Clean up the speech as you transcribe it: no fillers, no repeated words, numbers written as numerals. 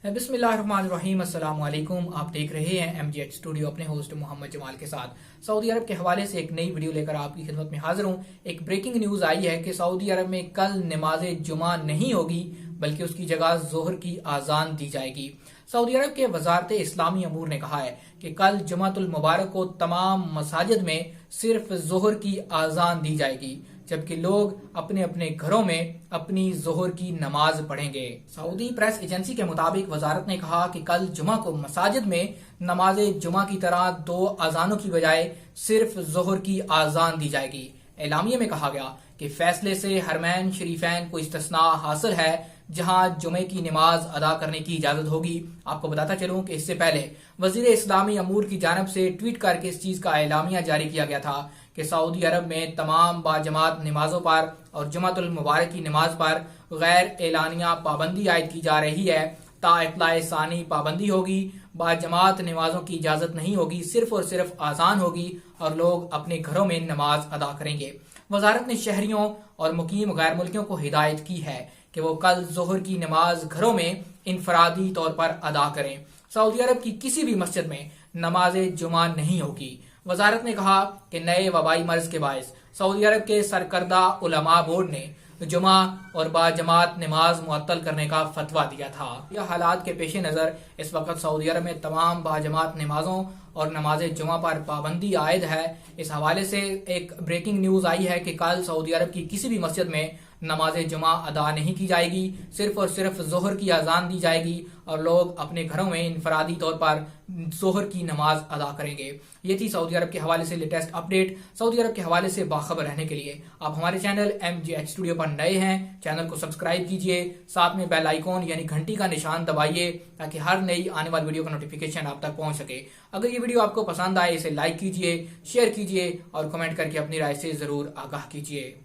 बिस्मिल्लाहिर्रहमानिर्रहीम। अस्सलाम वालेकुम। आप देख रहे हैं MGH स्टूडियो, अपने होस्ट मोहम्मद जमाल के साथ। सऊदी अरब के हवाले से एक नई वीडियो लेकर आपकी खिदमत में हाजिर हूं। एक ब्रेकिंग न्यूज आई है कि सऊदी अरब में कल नमाज जुमा नहीं होगी, बल्कि उसकी जगह जोहर की आजान दी जाएगी। सऊदी अरब के वजारत इस्लामी अमूर ने कहा है कि कल जुमातुल मुबारक को तमाम मसाजिद में सिर्फ जोहर की आजान दी जाएगी, जबकि लोग अपने अपने घरों में अपनी जोहर की नमाज पढ़ेंगे। सऊदी प्रेस एजेंसी के मुताबिक वजारत ने कहा कि कल जुमा को मसाजिद में नमाज जुमा की तरह दो अजानों की बजाय सिर्फ जोहर की आजान दी जाएगी। एलामिया में कहा गया कि फैसले से हरमैन शरीफैन को इस्तिस्ना हासिल है, जहां जुमे की नमाज अदा करने की इजाजत होगी। आपको बताता चलूं कि इससे पहले वजीर इस्लामी अमूर की जानब से ट्वीट करके इस चीज का एलामिया जारी किया गया था कि सऊदी अरब में तमाम बाजमात नमाजों पर और जुमातुल मुबारक की नमाज पर गैर एलानिया पाबंदी आयद की जा रही है। ता इत्लाए सानी पाबंदी होगी, बाजमात नमाजों की इजाजत नहीं होगी, सिर्फ और सिर्फ आजान होगी और लोग अपने घरों में नमाज अदा करेंगे। वजारत ने शहरियों और मुकीम गैर मुल्कियों को हिदायत की है कि वो कल जोहर की नमाज घरों में इनफरादी तौर पर अदा करें। सऊदी अरब की किसी भी मस्जिद में नमाज जुमा नहीं होगी। वजारत ने कहा कि नए वबाई मर्ज के बायस सऊदी अरब के सरकर्दा उलमा बोर्ड ने जुमा और बाजमात नमाज मुअत्तल करने का फतवा दिया था। यह हालात के पेश नज़र इस वक्त सऊदी अरब में तमाम बाजमात नमाजों और नमाज जुमा पर पाबंदी आयद है। इस हवाले से एक ब्रेकिंग न्यूज आई है कि कल सऊदी अरब की किसी भी मस्जिद में नमाज जुमा अदा नहीं की जाएगी, सिर्फ और सिर्फ जोहर की आजान दी जाएगी और लोग अपने घरों में इनफरादी तौर पर जोहर की नमाज अदा करेंगे। ये थी सऊदी अरब के हवाले से लेटेस्ट अपडेट। सऊदी अरब के हवाले से बाखबर रहने के लिए आप हमारे चैनल MGH स्टूडियो पर नए हैं, चैनल को सब्सक्राइब कीजिए, साथ में बेल आइकॉन यानी घंटी का निशान दबाइए ताकि हर नई आने वाली वीडियो का नोटिफिकेशन आप तक पहुंच सके। अगर ये वीडियो आपको पसंद आए इसे लाइक कीजिए, शेयर कीजिए और कमेंट करके अपनी राय से जरूर आगाह कीजिए।